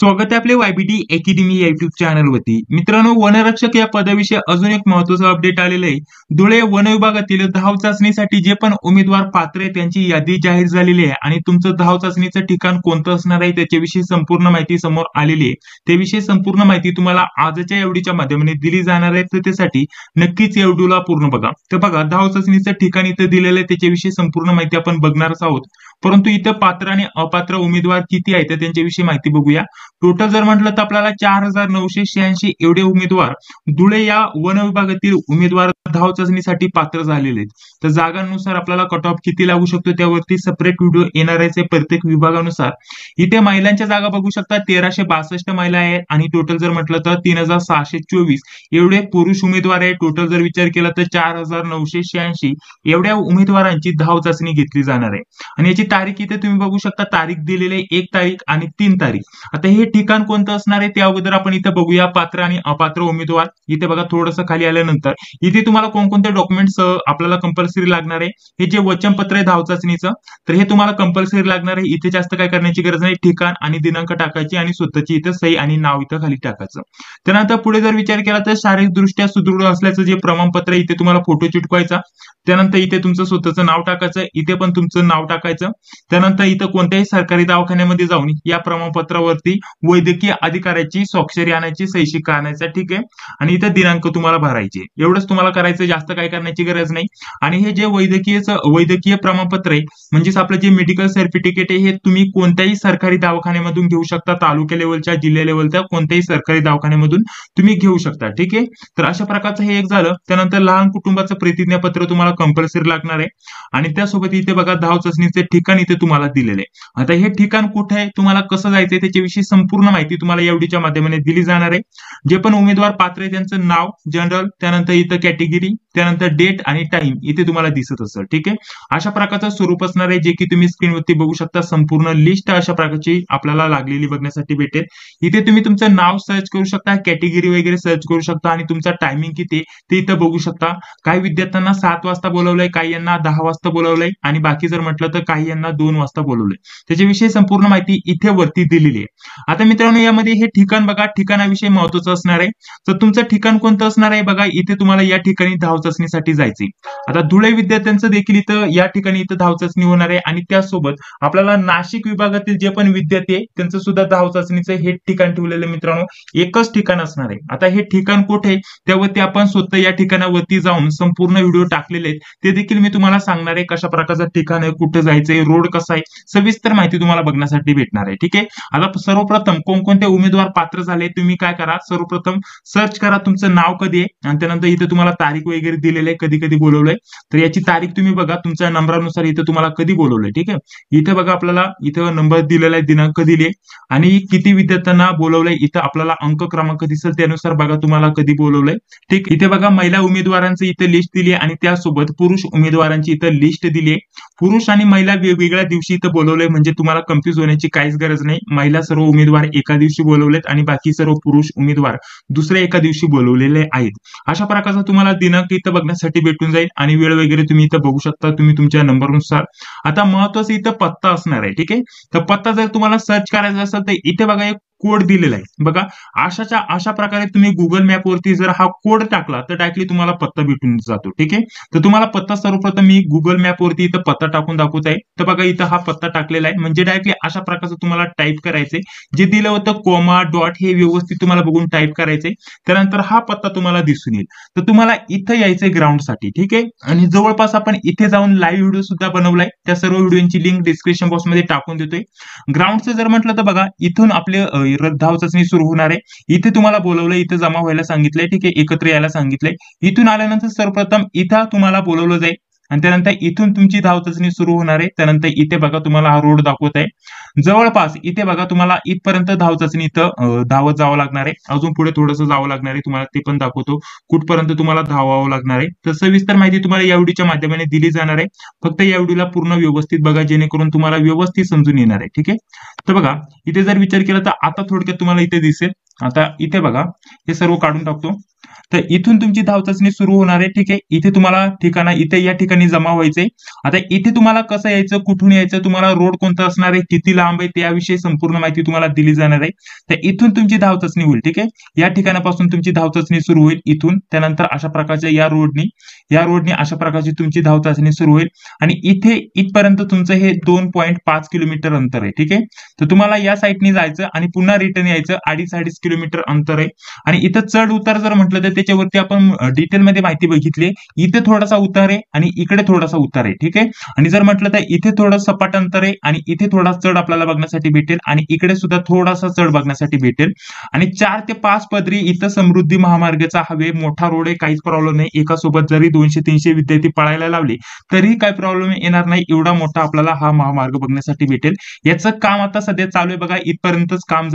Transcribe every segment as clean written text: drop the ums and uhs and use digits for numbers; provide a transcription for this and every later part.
स्वागत आहे आपले वायबीटी अकॅडमी या युट्यूब चॅनल वरती. मित्रांनो, वनरक्षक या पदाविषयी अजून एक महत्त्वाचं अपडेट आलेलं आहे. धुळे वन विभागातील धाव चाचणीसाठी जे पण उमेदवार पात्र आहे त्यांची यादी जाहीर झालेली आहे आणि तुमचं धाव चाचणीचं ठिकाण कोणतं असणार आहे त्याच्याविषयी संपूर्ण माहिती समोर आलेली आहे. त्याविषयी संपूर्ण माहिती तुम्हाला आजच्या एवढीच्या माध्यमाने दिली जाणार आहे, तर त्यासाठी नक्कीच या व्हिडिओला पूर्ण बघा. तर बघा, धाव चाचणीचं ठिकाण इथं दिलेलं आहे, त्याच्याविषयी संपूर्ण माहिती आपण बघणारच आहोत. परंतु इथं पात्र आणि अपात्र उमेदवार किती आहेत त्यांच्याविषयी माहिती बघूया. टोटल जर म्हटलं तर आपल्याला 4,986 एवढे उमेदवार धुळे या वन विभागातील उमेदवार धाव चाचणीसाठी पात्र झालेले आहेत. तर जागांनुसार आपल्याला कट ऑफ किती लागू शकतो त्यावरती सेपरेट व्हिडिओ येणार आहे प्रत्येक विभागानुसार. इथे महिलांच्या जागा बघू शकता, 1,362 महिला आहेत आणि टोटल जर म्हटलं तर 3,624 एवढे पुरुष उमेदवार आहेत. टोटल जर विचार केला तर 4,986 एवढ्या उमेदवारांची धाव चाचणी घेतली जाणार आहे. आणि याची तारीख इथे तुम्ही बघू शकता, तारीख दिलेली आहे 1 तारीख आणि 3 तारीख. आता हे ठिकाण कोणतं असणार आहे त्या अगोदर आपण इथे बघूया पात्र आणि अपात्र उमेदवार. इथे बघा, थोडंसं खाली आल्यानंतर इथे तुम्हाला कोणकोणते डॉक्युमेंट्स आपल्याला कंपल्सरी लागणार आहे. हे जे वचनपत्र आहे धाव चाचणीचं, तर हे तुम्हाला कंपल्सरी लागणार आहे. इथे जास्त काय करण्याची गरज नाही, ठिकाण आणि दिनांक टाकायची आणि स्वतःची इथं सही आणि नाव इथं खाली टाकायचं. त्यानंतर पुढे जर विचार केला तर शारीरिकदृष्ट्या सुदृढ असल्याचं जे प्रमाणपत्र आहे इथे तुम्हाला फोटो चिटकवायचा. त्यानंतर इथे तुमचं स्वतःचं नाव टाकायचं, इथे पण तुमचं नाव टाकायचं. त्यानंतर इथं कोणत्याही सरकारी दवाखान्यामध्ये जाऊन या प्रमाणपत्रावरती वैद्यकीय अधिकाऱ्याची स्वाक्षरी आणायची, सही शिक्का आणायचा, ठीक आहे. आणि इथं दिनांक तुम्हाला भरायचे. एवढंच तुम्हाला करायचं, जास्त काय करण्याची गरज नाही. आणि हे जे वैद्यकीय प्रमाणपत्र आहे म्हणजेच आपलं जे मेडिकल सर्टिफिकेट आहे हे तुम्ही कोणत्याही सरकारी दवाखान्यामधून घेऊ शकता. तालुका लेवलच्या, जिल्हा लेवलच्या कोणत्याही सरकारी दवाखान्यामधून तुम्ही घेऊ शकता, ठीक आहे. तर अशा प्रकारचं हे एक झालं. त्यानंतर लहान कुटुंबाचं प्रतिज्ञापत्र तुम्हाला कंपल्सरी लागणार आहे. आणि त्यासोबत इथे बघा, धाव चाचणीचे ठिकाण इथे तुम्हाला दिलेले आहे. आता हे ठिकाण कुठे आहे, तुम्हाला कसं जायचंय त्याच्याविषयी संपूर्ण माहिती तुम्हाला एवढीच्या माध्यमाने दिली जाणार आहे. जे पण उमेदवार पात्र आहे त्यांचं नाव जनरल, त्यानंतर इथं कॅटेगरी, त्यानंतर डेट आणि टाइम इथे तुम्हाला दिसत असेल, ठीक आहे. अशा प्रकारचं स्वरूप असणार आहे जे की तुम्ही स्क्रीनवरती बघू शकता. संपूर्ण लिस्ट अशा प्रकारची आपल्याला लागलेली बघण्यासाठी भेटेल. इथे तुम्ही तुमचं नाव सर्च करू शकता, कॅटेगरी वगैरे सर्च करू शकता आणि तुमचा टायमिंग किती ते इथं बघू शकता. काही विद्यार्थ्यांना 7 वाजता बोलवलंय, काही यांना 10 वाजता बोलवलंय आणि बाकी जर म्हटलं तर काही यांना 2 वाजता बोलवलंय. त्याच्याविषयी संपूर्ण माहिती इथे वरती दिलेली आहे. आता मित्रांनो, यामध्ये हे ठिकाण बघा, ठिकाणाविषयी महत्वाचं असणार आहे. तर तुमचं ठिकाण कोणतं असणार आहे बघा, इथे तुम्हाला या ठिकाणी धाव चाचणीसाठी जायचे. आता धुळे विद्यार्थ्यांचं देखील इथं या ठिकाणी इथं धाव चाचणी होणार आहे. आणि त्यासोबत आपल्याला नाशिक विभागातील जे पण विद्यार्थी आहे त्यांचं सुद्धा धाव चाचणीचं हे ठिकाण ठेवलेलं मित्रांनो, एकच ठिकाण असणार आहे. आता हे ठिकाण कुठे त्यावरती आपण स्वतः या ठिकाणावरती जाऊन संपूर्ण व्हिडिओ टाकलेले आहेत, ते देखील मी तुम्हाला सांगणार आहे. कशा प्रकारचं ठिकाण आहे, कुठे जायचंय, रोड कसा आहे, सविस्तर माहिती तुम्हाला बघण्यासाठी भेटणार आहे, ठीक आहे. आता सर्वप्रथम कोणकोणते उमेदवार पात्र झाले तुम्ही काय करा, सर्वप्रथम सर्च करा तुमचं नाव कधी आहे आणि त्यानंतर इथे तुम्हाला तारीख वगैरे दिलेली आहे, कधी कधी बोलवलंय. तर याची तारीख तुम्ही बघा, तुमच्या नंबरानुसार इथे तुम्हाला कधी बोलवलंय, ठीक आहे. इथे बघा, आपल्याला इथं नंबर दिलेला आहे, दिनांक दिले आणि किती विद्यार्थ्यांना बोलवलंय इथं आपल्याला अंक क्रमांक दिसेल, त्यानुसार बघा तुम्हाला कधी बोलवलंय, ठीक. इथे बघा, महिला उमेदवारांची इथे लिस्ट दिली आहे आणि त्यासोबत पुरुष उमेदवारांची इथं लिस्ट दिली आहे. पुरुष आणि महिला वेगवेगळ्या दिवशी इथं बोलवलंय, म्हणजे तुम्हाला कन्फ्युज होण्याची काहीच गरज नाही. महिला सर्व उमेदवार एका दिवशी बोलवलेत आणि बाकी सर्व पुरुष उमेदवार दुसऱ्या एका दिवशी बोलवलेले आहेत. अशा प्रकारचा तुम्हाला दिनांक इथं बघण्यासाठी भेटून जाईल आणि वेळ वगैरे तुम्ही इथं बघू शकता तुम्ही तुमच्या नंबरनुसार. आता महत्वाचं इथं पत्ता असणार आहे, ठीक आहे. तर पत्ता जर तुम्हाला सर्च करायचा असेल तर इथे बघा एक कोड दिलेला आहे बघा. अशा प्रकारे तुम्ही गुगल मॅप वरती जर हा कोड टाकला तर डायरेक्टली तुम्हाला पत्ता भेटून जातो, ठीक आहे. तर तुम्हाला पत्ता सर्वप्रथम मी गुगल मॅप वरती इथं पत्ता टाकून दाखवत आहे. तर बघा, इथं हा पत्ता टाकलेला आहे, म्हणजे डायरेक्टली अशा प्रकारचं तुम्हाला टाईप करायचंय. जे दिलं होतं कोमा डॉट हे व्यवस्थित तुम्हाला बघून टाईप करायचंय. त्यानंतर हा पत्ता तुम्हाला दिसून येईल. तर तुम्हाला इथं यायचंय ग्राउंड साठी, ठीक आहे. आणि जवळपास आपण इथे जाऊन लाईव्ह व्हिडिओ सुद्धा बनवलाय, त्या सर्व व्हिडिओची लिंक डिस्क्रिप्शन बॉक्स मध्ये टाकून देतोय. ग्राउंडचं जर म्हटलं तर बघा, इथून आपले धाव चाचणी सुरू होणार आहे. इथे तुम्हाला बोलवलंय, इथे जमा व्हायला सांगितलंय, ठीक आहे, एकत्र यायला सांगितलंय. इथून आल्यानंतर सर्वप्रथम इथं तुम्हाला बोलवलं जाईल आणि त्यानंतर इथून तुमची धाव चाचणी सुरू होणार आहे. त्यानंतर इथे बघा तुम्हाला हा रोड दाखवत आहे. जवळपास इथे बघा तुम्हाला इथपर्यंत धाव चाचणी इथं धावत जावं लागणार आहे. अजून पुढे थोडंसं जावं लागणार आहे, तुम्हाला ते पण दाखवतो कुठपर्यंत तुम्हाला धावावं लागणार आहे. तर सविस्तर माहिती तुम्हाला या व्हिडिओच्या माध्यमाने दिली जाणार आहे. फक्त या व्हिडिओला पूर्ण व्यवस्थित बघा, जेणेकरून तुम्हाला व्यवस्थित समजून येणार आहे, ठीक आहे. तर बघा, इथे जर विचार केला तर आता थोडक्यात तुम्हाला इथे दिसेल. आता इथे बघा, हे सर्व काढून टाकतो. तर इथून तुमची धाव चाचणी सुरू होणार आहे. ठीक आहे, इथे तुम्हाला इथे या ठिकाणी जमा व्हायचंय. आता इथे तुम्हाला कसं यायचं, कुठून यायचं, तुम्हाला रोड कोणता असणार आहे, किती लांब आहे, त्याविषयी संपूर्ण माहिती तुम्हाला दिली जाणार आहे. तर इथून तुमची धाव चाचणी होईल. ठीक आहे, या ठिकाणापासून तुमची धाव चाचणी सुरू होईल इथून. त्यानंतर अशा प्रकारच्या या रोडनी अशा प्रकारची तुमची धाव चाचणी सुरू होईल आणि इथपर्यंत तुमचं हे 2.5 किलोमीटर अंतर आहे. ठीक आहे, तर तुम्हाला या साईडनी जायचं आणि पुन्हा रिटर्न यायचं. 2.5 किलोमीटर अंतर आहे आणि इथं चढ उतार जर म्हटलं तर त्याच्यावरती आपण डिटेलमध्ये माहिती बघितली. इथे थोडासा उतार आहे आणि इकडे थोडासा उतार आहे. ठीक आहे, आणि जर म्हटलं तर इथे थोडं सपाट अंतर आहे आणि इथे थोडा चढ आपल्याला बघण्यासाठी भेटेल आणि इकडे सुद्धा थोडासा चढ बघण्यासाठी भेटेल. आणि 4 ते 5 पदरी इथं समृद्धी महामार्गाचा हवे मोठा रोड आहे, काहीच प्रॉब्लेम नाही. एका सोबत जरी 200-300 विद्यार्थी पळायला लावले तरी काही प्रॉब्लेम येणार नाही. एवढा मोठा आपल्याला हा महामार्ग बघण्यासाठी भेटेल. याचं काम आता सध्या चालू आहे बघा. इथपर्यंतच काम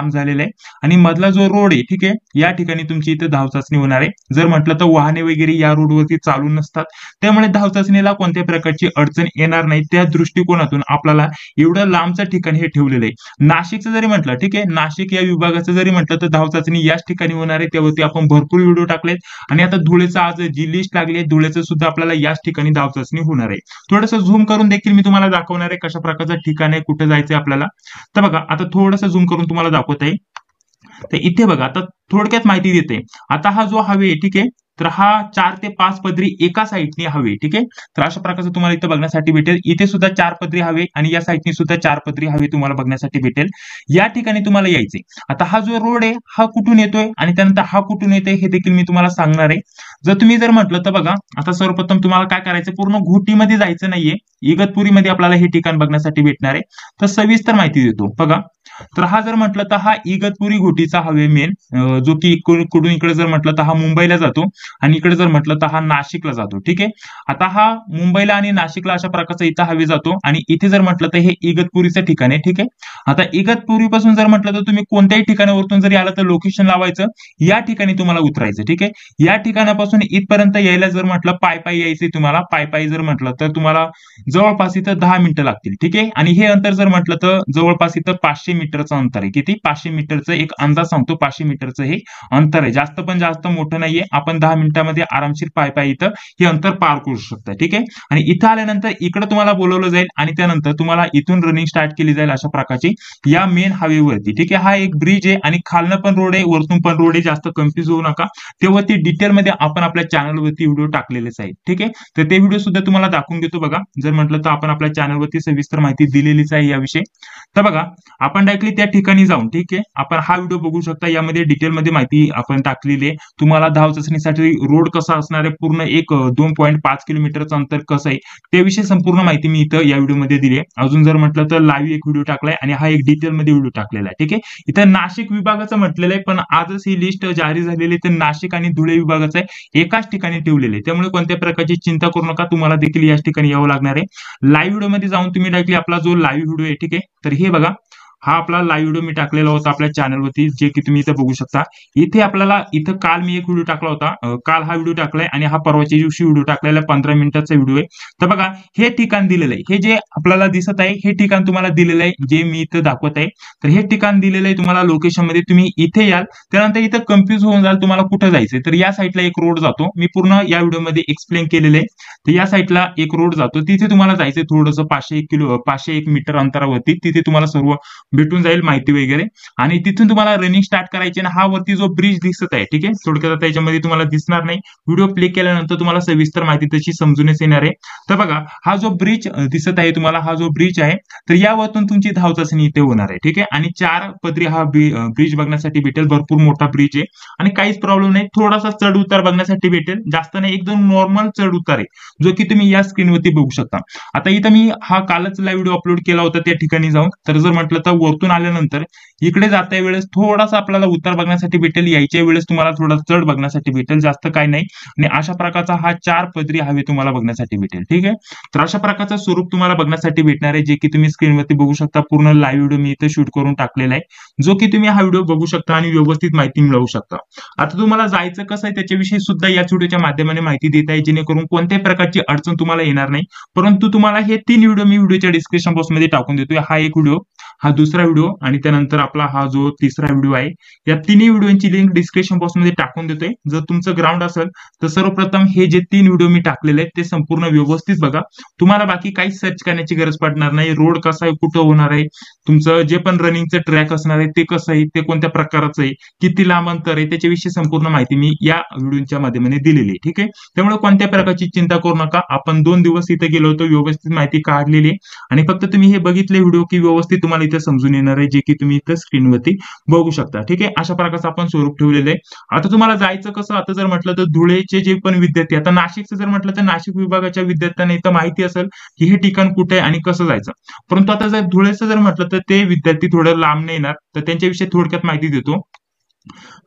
झालेलं आहे आणि मधला जो रोड आहे, ठीक आहे, या ठिकाणी तुमची इथे धाव चाचणी होणार आहे. जर म्हटलं तर वाहने वगैरे या रोडवरती चालू नसतात, त्यामुळे धाव चाचणीला कोणत्या प्रकारची अडचण येणार नाही. त्या दृष्टिकोनातून आपल्याला एवढं लांबचं ठिकाण हे ठेवलेलं आहे. नाशिकचं जरी म्हटलं, ठीक आहे, नाशिक या विभागाचं जरी म्हटलं तर धाव चाचणी याच ठिकाणी होणार आहे. त्यावरती आपण भरपूर व्हिडिओ टाकलेत आणि आता धुळेचा आज जी लिस्ट लागली आहे, धुळेचं सुद्धा आपल्याला याच ठिकाणी धाव चाचणी होणार आहे. थोडंसं झूम करून देखील मी तुम्हाला दाखवणार आहे कशा प्रकारचं ठिकाण आहे, कुठे जायचंय आपल्याला. तर बघा, आता थोडंसं झूम करून तुम्हाला दाखवत आहे. तर इथे बघा, आता थोडक्यात माहिती देते. आता हा जो हवे, ठीक आहे, तर हा 4 ते 5 पदरी एका साईडने हवे. ठीक आहे, तर अशा प्रकारचं तुम्हाला इथे बघण्यासाठी भेटेल. इथे सुद्धा 4 पदरी हवे आणि या साईडने सुद्धा 4 पदरी हवे तुम्हाला बघण्यासाठी भेटेल. या ठिकाणी तुम्हाला यायचे. आता हा जो रोड आहे हा कुठून येतोय आणि त्यानंतर हा कुठून येतोय हे देखील मी तुम्हाला सांगणार आहे. जर म्हटलं तर बघा, आता सर्वप्रथम तुम्हाला काय करायचं, पूर्ण घोटीमध्ये जायचं नाहीये, इगतपुरीमध्ये आपल्याला हे ठिकाण बघण्यासाठी भेटणार आहे. तर सविस्तर माहिती देतो बघा. तर हा जर म्हटलं तर हा इगतपुरी घोटीचा हवे मेन, जो की इकडून इकडे जर म्हटलं तर हा मुंबईला जातो आणि इकडे जर म्हटलं तर हा नाशिकला जातो. ठीक आहे, आता हा मुंबईला आणि नाशिकला अशा प्रकारचा इथं हवे जातो आणि इथे जर म्हटलं तर हे इगतपुरीचं ठिकाण आहे. ठीक आहे, आता इगतपुरीपासून जर म्हटलं तर तुम्ही कोणत्याही ठिकाणावरतून जरी आलं तर लोकेशन लावायचं, या ठिकाणी तुम्हाला उतरायचं. ठीक आहे, या ठिकाणापासून इथपर्यंत यायला जर म्हटलं पायी यायचंय तुम्हाला, पायी जर म्हटलं तर तुम्हाला जवळपास इथं 10 मिनिटं लागतील. ठीक आहे, आणि हे अंतर जर म्हटलं तर जवळपास इथं 500 मीटरचं अंतर आहे. किती? 500 मीटरचं एक अंदाज सांगतो. 500 मीटरचं हे अंतर आहे, जास्त मोठं नाहीये. आपण 10 मिनिटांमध्ये आरामशीर पायी इथं हे अंतर पार करू शकता. ठीक आहे, आणि इथं आल्यानंतर इकडे तुम्हाला बोलवलं जाईल आणि त्यानंतर तुम्हाला इथून रनिंग स्टार्ट केली जाईल अशा प्रकारची या मेन हायवेवरती. ठीक आहे, हा एक ब्रिज आहे आणि खालनं पण रोड आहे, वरतून पण रोड आहे. जास्त कन्फ्युज होऊ नका. तेवरती डिटेलमध्ये आपण आपल्या चॅनलवरती व्हिडिओ टाकलेलेच आहेत. ठीक आहे, तर ते व्हिडिओ सुद्धा तुम्हाला दाखवून देतो बघा. जर म्हटलं तर आपण आपल्या चॅनलवरती सविस्तर माहिती दिलेलीच आहे याविषयी. तर बघा, आपण डायरेक्टली त्या ठिकाणी जाऊन, ठीक आहे, आपण हा व्हिडिओ बघू शकता. यामध्ये डिटेलमध्ये माहिती आपण टाकलेली आहे. तुम्हाला धाव चाचणीसाठी रोड कसा असणार आहे, पूर्ण एक 2.5 किलोमीटरचं अंतर कसं आहे त्याविषयी संपूर्ण माहिती मी इथं या व्हिडिओमध्ये दिली आहे. अजून जर म्हटलं तर लाईव्ह एक व्हिडिओ टाकलाय आणि हा एक डिटेलमध्ये व्हिडिओ टाकलेला आहे. ठीक आहे, इथं नाशिक विभागाचं म्हटलेलं आहे, पण आजच ही लिस्ट जारी झालेली आहे. तर नाशिक आणि धुळे विभागाचं आहे, एकाच ठिकाणी ठेवलेले आहे. त्यामुळे कोणत्या प्रकारची चिंता करू नका, तुम्हाला देखील याच ठिकाणी यावं लागणार आहे. लाईव्ह व्हिडिओमध्ये जाऊन तुम्ही डायरेक्टली आपला जो लाईव्ह व्हिडिओ आहे, ठीक आहे, तर हे बघा, हा आपला लाईव्ह व्हिडिओ मी टाकलेला होता आपल्या चॅनलवरती, जे की तुम्ही इथं बघू शकता. इथे आपल्याला इथं काल मी एक व्हिडिओ टाकला होता, काल हा व्हिडिओ टाकलाय आणि हा परवाच्या दिवशी व्हिडिओ टाकलेला 15 मिनिटाचा व्हिडिओ आहे. तर बघा, हे ठिकाण दिलेलं आहे, हे जे आपल्याला दिसत आहे हे ठिकाण तुम्हाला दिलेलं आहे, जे मी इथं दाखवत आहे. तर हे ठिकाण दिलेलं आहे तुम्हाला लोकेशन मध्ये. तुम्ही इथे याल, त्यानंतर इथं कन्फ्युज होऊन जाल तुम्हाला कुठं जायचंय. तर या साईडला एक रोड जातो, मी पूर्ण या व्हिडिओमध्ये एक्सप्लेन केलेलं आहे. तर या साईडला एक रोड जातो, तिथे तुम्हाला जायचंय थोडंसं 501 मीटर अंतरावरती. तिथे तुम्हाला सर्व भेटून जाईल माहिती वगैरे आणि तिथून तुम्हाला रनिंग स्टार्ट करायची. आणि हा वरती जो ब्रिज दिसत आहे, ठीक आहे, थोडक्यात त्याच्यामध्ये तुम्हाला दिसणार नाही, व्हिडिओ प्ले केल्यानंतर तुम्हाला सविस्तर माहिती तशी समजूनच येणार आहे. तर बघा, हा जो ब्रिज दिसत आहे तुम्हाला, हा जो ब्रिज आहे, तर यावरतून तुमची धाव चाचणी इथे होणार आहे. ठीक आहे, आणि 4 पदरी हा ब्रिज बघण्यासाठी भेटेल. भरपूर मोठा ब्रिज आहे आणि काहीच प्रॉब्लेम नाही. थोडासा चढ उतार बघण्यासाठी भेटेल, जास्त नाही, एकदम नॉर्मल चढ उतार आहे, जो की तुम्ही या स्क्रीनवरती बघू शकता. आता इथं मी हा कालच लाईव्ह व्हिडिओ अपलोड केला होता त्या ठिकाणी जाऊन. तर जर म्हटलं तर वरतून आल्यानंतर इकडे जाता वेळेस थोडासा आपल्याला उतार बघण्यासाठी भेटेल, यायच्या वेळेस तुम्हाला थोडा चढ बघण्यासाठी भेटेल, जास्त काय नाही. आणि अशा प्रकारचा हा 4 पदरी हवे तुम्हाला बघण्यासाठी भेटेल. ठीक आहे, तर अशा प्रकारचं स्वरूप तुम्हाला बघण्यासाठी भेटणार आहे, जे की तुम्ही स्क्रीनवरती बघू शकता. पूर्ण लाईव्ह व्हिडिओ मी इथे शूट करून टाकलेला आहे, जो की तुम्ही हा व्हिडिओ बघू शकता आणि व्यवस्थित माहिती मिळवू शकता. आता तुम्हाला जायचं कसं आहे त्याच्याविषयी सुद्धा याच व्हिडिओच्या माध्यमाने माहिती देत आहे, जेणेकरून कोणत्याही प्रकारची अडचण तुम्हाला येणार नाही. परंतु तुम्हाला हे 3 व्हिडिओ मी व्हिडिओच्या डिस्क्रिप्शन बॉक्समध्ये टाकून देतोय. हा एक व्हिडिओ, हा दुसरा व्हिडिओ आणि त्यानंतर आपला हा जो तिसरा व्हिडिओ आहे, या तिन्ही व्हिडिओची लिंक डिस्क्रिप्शन बॉक्स मध्ये टाकून देतोय. जर तुमचं ग्राउंड असेल तर सर्वप्रथम हे जे 3 व्हिडिओ मी टाकलेले आहेत ते संपूर्ण व्यवस्थित बघा. तुम्हाला बाकी काहीच सर्च करण्याची गरज पडणार नाही. रोड कसा आहे, कुठं होणार आहे, तुमचं जे पण रनिंगचं ट्रॅक असणार आहे ते कसं आहे, ते कोणत्या प्रकारचं आहे, किती लांब अंतर आहे, त्याच्याविषयी संपूर्ण माहिती मी या व्हिडिओच्या माध्यमाने दिलेली आहे. ठीक आहे, त्यामुळे कोणत्या प्रकारची चिंता करू नका. आपण 2 दिवस इथे गेलो होतो, व्यवस्थित माहिती काढलेली आहे आणि फक्त तुम्ही हे बघितले व्हिडिओ की व्यवस्थित तुम्हाला इथे समजून येणार आहे, जे की तुम्ही इथं स्क्रीनवरती बघू शकता. ठीक आहे, अशा प्रकारचं आपण स्वरूप ठेवलेलं आहे. आता तुम्हाला जायचं कसं, आता जर म्हटलं तर धुळेचे जे पण विद्यार्थी, आता नाशिकचं जर म्हटलं तर नाशिक विभागाच्या विद्यार्थ्यांना इथं माहिती असेल की हे ठिकाण कुठे आहे आणि कसं जायचं. परंतु आता जर धुळेचं जर म्हटलं तर ते विद्यार्थी थोडं लांब नाही येणार, तर त्यांच्याविषयी थोडक्यात माहिती देतो.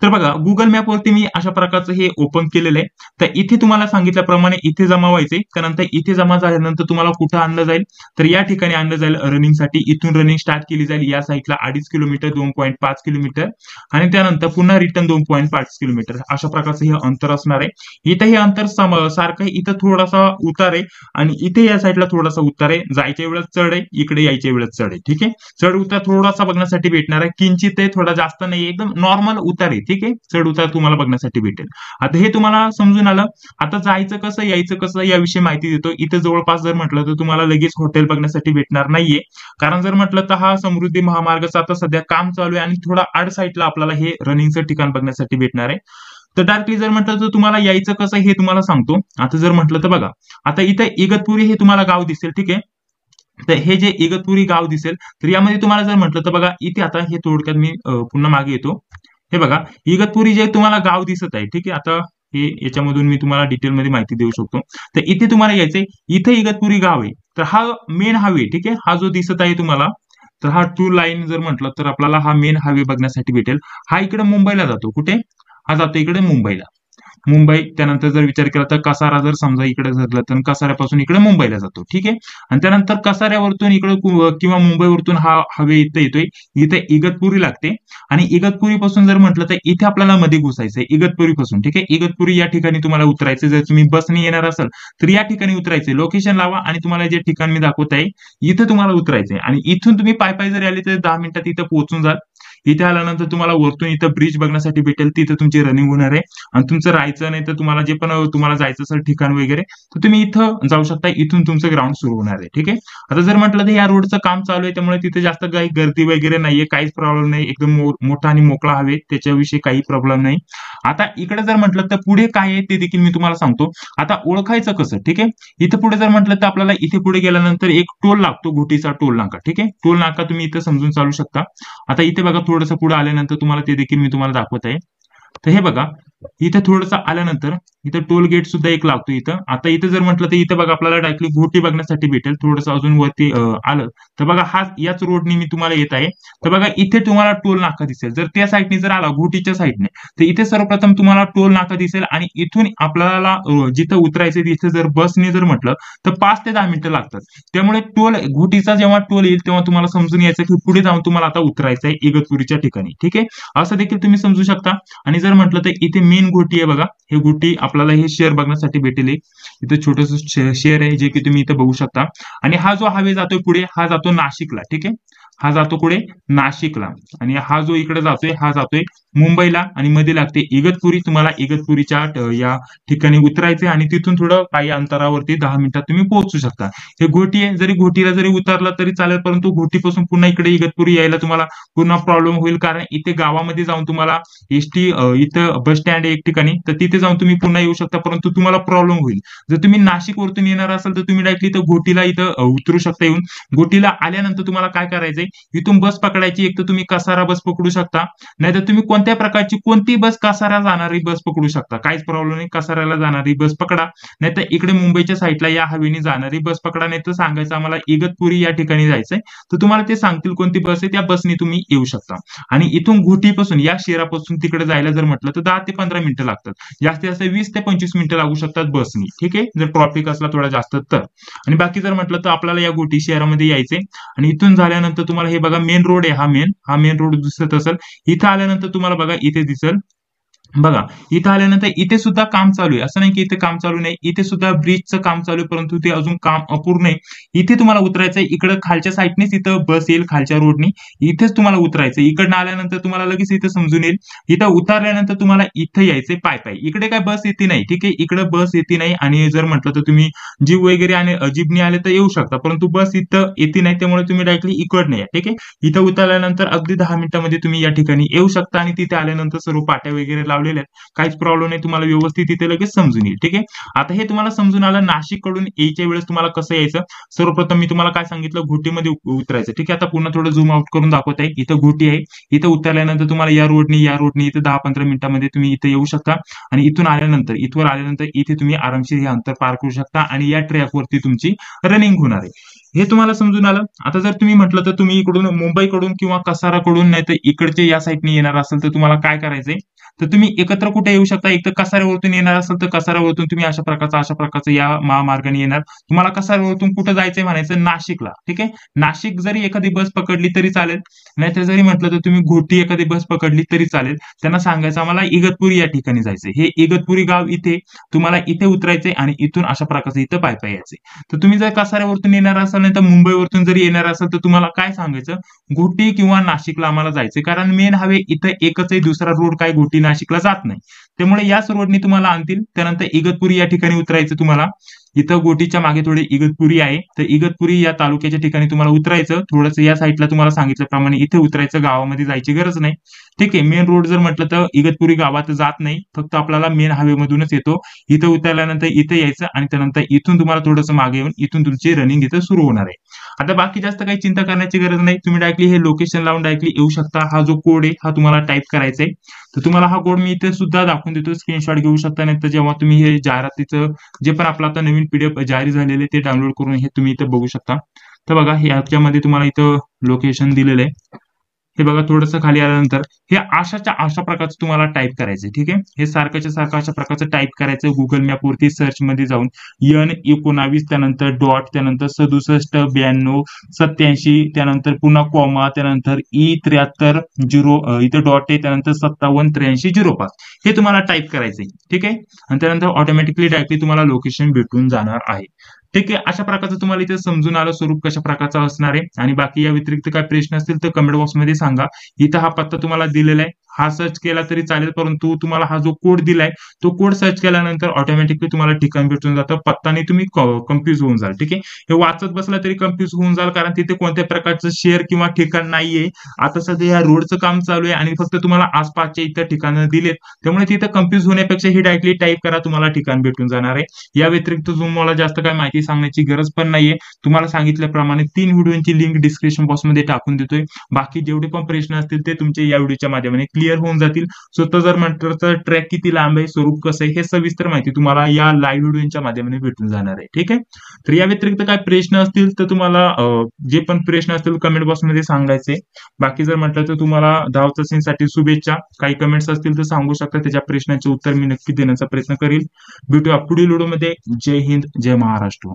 तर बघा, गुगल मॅपवरती मी अशा प्रकारचं हे ओपन केलेलं आहे. तर इथे तुम्हाला सांगितल्याप्रमाणे इथे जमा व्हायचे. त्यानंतर इथे जमा झाल्यानंतर तुम्हाला कुठं आणलं जाईल, तर या ठिकाणी आणलं जाईल रनिंगसाठी. इथून रनिंग स्टार्ट केली जाईल या साईडला 2.5 किलोमीटर, 2.5 किलोमीटर आणि त्यानंतर पुन्हा रिटर्न 2.5 किलोमीटर अशा प्रकारचं हे अंतर असणार आहे. इथे हे अंतर सारखं आहे. इथं थोडासा उतार आहे आणि इथे या साईडला थोडासा उतार आहे. जायच्या वेळेस चढ आहे, इकडे यायच्या वेळेस चढ आहे. ठीक आहे, चढ उतार थोडासा बघण्यासाठी भेटणार आहे. किंचित आहे, थोडा जास्त नाही, एकदम नॉर्मल उतार आहे. ठीक आहे, चढ उतार तुम्हाला बघण्यासाठी भेटेल. आता हे तुम्हाला समजून आलं. आता जायचं कसं, यायचं कसं याविषयी माहिती देतो. इथे जवळपास जर म्हटलं तर तुम्हाला लगेच हॉटेल बघण्यासाठी भेटणार नाहीये, कारण जर म्हटलं तर हा समृद्धी महामार्गाचं आता सध्या काम चालू आहे आणि थोडा आड साईडला आपल्याला हे रनिंगचं ठिकाण बघण्यासाठी भेटणार आहे. तर डायरेक्टली जर म्हटलं तर तुम्हाला यायचं कसं हे तुम्हाला सांगतो. आता जर म्हटलं तर बघा, आता इथे इगतपुरी हे तुम्हाला गाव दिसेल. ठीक आहे, तर हे जे इगतपुरी गाव दिसेल, तर यामध्ये तुम्हाला जर म्हटलं तर बघा, इथे आता हे थोडक्यात मी पुन्हा मागे येतो. हे बघा, इगतपुरी जे तुम्हाला गाव दिसत आहे. ठीक आहे, आता हे याच्यामधून मी तुम्हाला डिटेलमध्ये माहिती देऊ शकतो. तर इथे तुम्हाला यायचंय, इथे इगतपुरी गाव आहे. तर हा मेन हायवे, ठीक आहे, हा जो दिसत आहे तुम्हाला, तर हा 2 लाईन जर म्हटलं तर आपल्याला हा मेन हायवे बघण्यासाठी भेटेल. हा इकडे मुंबईला जातो. कुठे हा जातो? इकडे मुंबईला. मुंबई, त्यानंतर जर विचार केला तर कसारा जर समजा इकडे धरलं तर कसाऱ्यापासून इकडे मुंबईला जातो. ठीक आहे, आणि त्यानंतर कसाऱ्यावरतून इकडे किंवा मुंबईवरतून हा हवे इथे येतोय. इथे इगतपुरी लागते आणि इगतपुरी पासून जर म्हटलं तर इथे आपल्याला मध्ये घुसायचंय इगतपुरी पासून. ठीक आहे, इगतपुरी या ठिकाणी तुम्हाला उतरायचं. जर तुम्ही बसने येणार असाल तर या ठिकाणी उतरायचे. लोकेशन लावा आणि तुम्हाला जे ठिकाण मी दाखवत आहे इथे तुम्हाला उतरायचंय आणि इथून तुम्ही पायी जर आले तर 10 मिनिटात इथं पोहोचून जाल. इथे आल्यानंतर तुम्हाला वरतून इथं ब्रिज बघण्यासाठी भेटेल, तिथे तुमची रनिंग होणार आहे आणि तुमचं राहायचं नाही तर तुम्हाला जे पण तुम्हाला जायचं असेल ठिकाण वगैरे तर तुम्ही इथं जाऊ शकता. इथून तुमचं ग्राउंड सुरू होणार आहे. ठीक आहे, आता जर म्हटलं तर या रोडचं काम चालू आहे, त्यामुळे तिथे जास्त काही गर्दी वगैरे नाहीये, काहीच प्रॉब्लेम नाही. एकदम मोठा आणि मोकळा हवे, त्याच्याविषयी काही प्रॉब्लेम नाही. आता इकडे जर म्हटलं तर पुढे काय आहे ते देखील मी तुम्हाला सांगतो. आता ओळखायचं कसं? ठीक आहे, इथे पुढे जर म्हटलं तर आपल्याला इथे पुढे गेल्यानंतर एक टोल लागतो, घोटीचा टोल नाका. ठीक आहे, टोल नाका तुम्ही इथं समजून चालू शकता. आता इथे बघा, थोडंसं पुढे आल्यानंतर तुम्हाला ते देखील मी तुम्हाला दाखवत आहे. तर हे बघा, इथे थोडंसं आल्यानंतर इथं टोल गेट सुद्धा एक लागतो इथं. आता इथं जर म्हटलं तर इथं बघा आपल्याला डायरेक्टली घोटी बघण्यासाठी भेटेल. थोडंसं अजून वरती आलं तर बघा, हा याच रोडनी मी तुम्हाला येत आहे. तर बघा, इथे तुम्हाला टोल नाका दिसेल. जर त्या साईडने जर आला घोटीच्या साईडने तर इथे सर्वप्रथम तुम्हाला टोल नाका दिसेल आणि इथून आपल्याला जिथं उतरायचं तिथे जर बसने जर म्हटलं तर 5 ते 10 मिनिटं लागतात. त्यामुळे टोल घोटीचा जेव्हा टोल येईल तेव्हा तुम्हाला समजून यायचं की पुढे जाऊन तुम्हाला आता उतरायचं आहे इगतपुरीच्या ठिकाणी. ठीक आहे, असं देखील तुम्ही समजू शकता. आणि जर म्हटलं तर इथे मेन घोटी आहे बघा, हे घोटी आपल्याला हे शेअर बघण्यासाठी भेटेल. इथं छोटस शेअर आहे जे की तुम्ही इथं बघू शकता. आणि हा जो हायवे जातोय पुढे, हा जातो नाशिकला. ठीक आहे, हा जातो पुढे नाशिकला आणि हा जो इकडे जातोय हा जातोय मुंबईला आणि मध्ये लागते इगतपुरी. तुम्हाला इगतपुरीच्या या ठिकाणी उतरायचे आणि तिथून थोडं काही अंतरावरती 10 मिनिटात तुम्ही पोहोचू शकता. हे घोटी आहे, जरी घोटीला जरी उतरलं तरी चालेल, परंतु घोटीपासून पुन्हा इकडे इगतपुरी यायला तुम्हाला पुन्हा प्रॉब्लेम होईल, कारण इथे गावामध्ये जाऊन तुम्हाला एसटी इथं बस स्टँड आहे एक ठिकाणी, तर तिथे जाऊन तुम्ही पुन्हा येऊ शकता, परंतु तुम्हाला प्रॉब्लेम होईल. जर तुम्ही नाशिक वरतून येणार असाल तर तुम्ही डायरेक्टली इथं घोटीला इथं उतरू शकता. येऊन घोटीला आल्यानंतर तुम्हाला काय करायचंय, इथून बस पकडायची. एक तर तुम्ही कसारा बस पकडू शकता, नाहीतर तुम्ही कोणत्या प्रकारची कोणती बस, कसारा जाणारी बस पकडू शकता. काहीच प्रॉब्लेम नाही, कसाऱ्याला जाणारी बस पकडा, नाहीतर इकडे मुंबईच्या साईडला या हवेने जाणारी बस पकडा. नाही तर सांगायचं आम्हाला इगतपुरी या ठिकाणी जायचंय तर तुम्हाला ते सांगतील कोणती बस आहे, त्या बसने तुम्ही येऊ शकता. आणि इथून घोटीपासून या शहरापासून तिकडे जायला जर म्हटलं तर 10 ते 15 मिनिटं लागतात. जास्तीत जास्त 20 ते 25 मिनिटं लागू शकतात बसनी. ठीक आहे, जर ट्रॉफिक असला थोडा जास्त तर. आणि बाकी जर म्हटलं तर आपल्याला या घोटी शहरामध्ये यायचंय आणि इथून झाल्यानंतर तुम्हाला हे बघा मेन रोड आहे, हा मेन रोड दिसत असेल. इथं आल्यानंतर तुम्हाला बघा इथे दिसेल बघा, इथं आल्यानंतर इथे सुद्धा काम चालू आहे. असं नाही की इथे काम चालू नाही. इथे सुद्धा ब्रिजचं काम चालू आहे, परंतु ते अजून काम अपूर्ण आहे. इथे तुम्हाला उतरायचंय. इकडं खालच्या साईडनेच इथं बस येईल खालच्या रोडनी. इथेच तुम्हाला उतरायचंय. इकडनं आल्यानंतर तुम्हाला लगेच इथं समजून येईल. इथं उतरल्यानंतर तुम्हाला इथं यायचंय पायी. इकडे काय बस येते नाही. ठीक आहे. इकडे बस येते नाही आणि जर म्हटलं तर तुम्ही जीप वगैरे आणि जीपनी आले तर येऊ शकता. परंतु बस इथं येते नाही. त्यामुळे तुम्ही डायरेक्टली इकडनं या. ठीक आहे. इथं उतरल्यानंतर अगदी 10 मिनिटांमध्ये तुम्ही या ठिकाणी येऊ शकता आणि तिथे आल्यानंतर सर्व पाट्या वगैरे लावलेल्या आहेत. काहीच प्रॉब्लेम नाही. तुम्हाला व्यवस्थित तिथे लगेच समजून येईल. ठीक आहे. आता हे तुम्हाला समजून आलं नाशिक कडून यायच्या वेळेस तुम्हाला कसं यायचं. सर्वप्रथम मी तुम्हाला काय सांगितलं, घोटीमध्ये उतरायचं. ठीक आहे. आता पुन्हा थोडं झूम आउट करून दाखवत आहे. इथं घोटी आहे. इथं उतरल्यानंतर तुम्हाला या रोडनी इथं 10-15 मिनिटांमध्ये तुम्ही इथे येऊ शकता आणि इथून आल्यानंतर इथवर आल्यानंतर इथे तुम्ही आरामशीर हे अंतर पार करू शकता आणि या ट्रॅकवरती तुमची रनिंग होणार आहे. हे तुम्हाला समजून आलं. आता जर तुम्ही म्हटलं तर तुम्ही इकडून मुंबईकडून किंवा कसाराकडून नाही तर इकडचे या साईडने येणार असेल तर तुम्हाला काय करायचंय, तर तुम्ही एकत्र कुठे येऊ शकता. एक तर कसाऱ्यावरतून येणार असेल तर कसाऱ्यावरतून तुम्ही अशा प्रकारचं या महामार्गाने येणार. तुम्हाला कसाऱ्यावरतून कुठं जायचंय म्हणायचं, नाशिकला. ठीक आहे. नाशिक जरी एखादी बस पकडली तरी चालेल. नाहीतर जरी म्हटलं तर तुम्ही घोटी एखादी बस पकडली तरी चालेल. त्यांना सांगायचं आम्हाला इगतपुरी या ठिकाणी जायचंय. हे इगतपुरी गाव इथे तुम्हाला इथे उतरायचंय आणि इथून अशा प्रकारचं इथं पायी यायचंय. तर तुम्ही जर कसाऱ्यावरतून येणार असाल नाही तर मुंबईवरतून जरी येणार असाल तर तुम्हाला काय सांगायचं, घोटी किंवा नाशिकला आम्हाला जायचंय. कारण मेन हायवे इथं एकच आहे. दुसरा रोड काय घोटी नाशिकला जात नाही. त्यामुळे याच रोडने तुम्हाला आणतील. त्यानंतर इगतपुरी या ठिकाणी उतरायचं तुम्हाला. इथं गोटीच्या मागे थोडे इगतपुरी आहे. तर इगतपुरी या तालुक्याच्या ठिकाणी तुम्हाला उतरायचं. थोडंसं या साईडला तुम्हाला सांगितल्याप्रमाणे इथे उतरायचं. गावामध्ये जायची गरज नाही. ठीक आहे. मेन रोड जर म्हटलं तर इगतपुरी गावात जात नाही. फक्त आपल्याला मेन हायवे मधूनच येतो. इथं उतरल्यानंतर इथे यायचं आणि त्यानंतर इथून तुम्हाला थोडंसं मागे येऊन इथून तुमची रनिंग इथं सुरू होणार आहे. आता बाकी जास्त काही चिंता करण्याची गरज नाही. तुम्ही डायरेक्टली हे लोकेशन लावून डायरेक्टली येऊ शकता. हा जो कोड आहे हा तुम्हाला टाईप करायचा आहे. तर तुम्हाला हा कोड मी इथे सुद्धा दाखवून देतो. स्क्रीनशॉट घेऊ शकता. नाही तर जेव्हा तुम्ही हे जाहिरातीचं जे पण आपलं आता नवीन पीडीएफ जारी झालेले ते डाउनलोड करून हे तुम्ही इथं बघू शकता. तर बघा ह्याच्यामध्ये तुम्हाला इथं लोकेशन दिलेलं आहे. हे बघा थोडंसं खाली आल्यानंतर हे अशा प्रकारचं तुम्हाला टाईप करायचं. ठीक आहे. हे सारखंच्या सारखं अशा प्रकारचं टाईप करायचं. गुगल मॅप वरती सर्च मध्ये जाऊन N19 त्यानंतर डॉट त्यानंतर 679287 त्यानंतर पुन्हा कॉमा त्यानंतर E73 इथे डॉट आहे त्यानंतर 578305 हे तुम्हाला टाईप करायचंय. ठीक आहे. आणि त्यानंतर ऑटोमॅटिकली डायरेक्टली तुम्हाला लोकेशन भेटून जाणार आहे. ठीक आहे. अशा प्रकारचं तुम्हाला इथे समजून आलं स्वरूप कशा प्रकारचं असणार आहे. आणि बाकी या व्यतिरिक्त काय प्रश्न असतील तर कमेंट बॉक्समध्ये सांगा. इथं हा पत्ता तुम्हाला दिलेला आहे. हा सर्च केला तरी चालेल, परंतु तुम्हाला हा जो कोड दिलाय तो कोड सर्च केल्यानंतर ऑटोमॅटिकली तुम्हाला ठिकाण भेटून जातं. पत्ताने तुम्ही कन्फ्युज होऊन जाल. ठीक आहे. हे वाचत बसला तरी कन्फ्युज होऊन जाल, कारण तिथे कोणत्या प्रकारचं शेअर किंवा ठिकाण नाहीये. आता सध्या या रोडचं काम चालू आहे आणि फक्त तुम्हाला आसपासच्या इथं ठिकाणं दिलेत. त्यामुळे तिथे कन्फ्युज होण्यापेक्षा ही डायरेक्टली टाईप करा. तुम्हाला ठिकाण भेटून जाणार आहे. या व्यतिरिक्त मला जास्त काय माहिती सांगण्याची गरज पण नाहीये. तुम्हाला सांगितल्याप्रमाणे 3 व्हिडिओची लिंक डिस्क्रिप्शन बॉक्स मध्ये टाकून देतोय. बाकी जेवढे पण प्रश्न असतील ते तुमचे या व्हिडिओच्या माध्यमाने क्लिअर होऊन जातील. स्वतः जर म्हटलं तर ट्रॅक किती लांब आहे, स्वरूप कसं आहे, हे सविस्तर माहिती तुम्हाला या लाईव्ह व्हिडिओच्या माध्यमाने भेटून जाणार आहे. ठीक आहे. तर या व्यतिरिक्त काय प्रश्न असतील तर तुम्हाला जे पण प्रश्न असतील कमेंट बॉक्स मध्ये सांगायचे. बाकी जर म्हटलं तर तुम्हाला धाव चाचणीसाठी शुभेच्छा. काही कमेंट्स असतील तर सांगू शकता. त्याच्या प्रश्नाचे उत्तर मी नक्की देण्याचा प्रयत्न करेल. भेटूया पुढील व्हिडिओमध्ये. जय हिंद, जय महाराष्ट्र.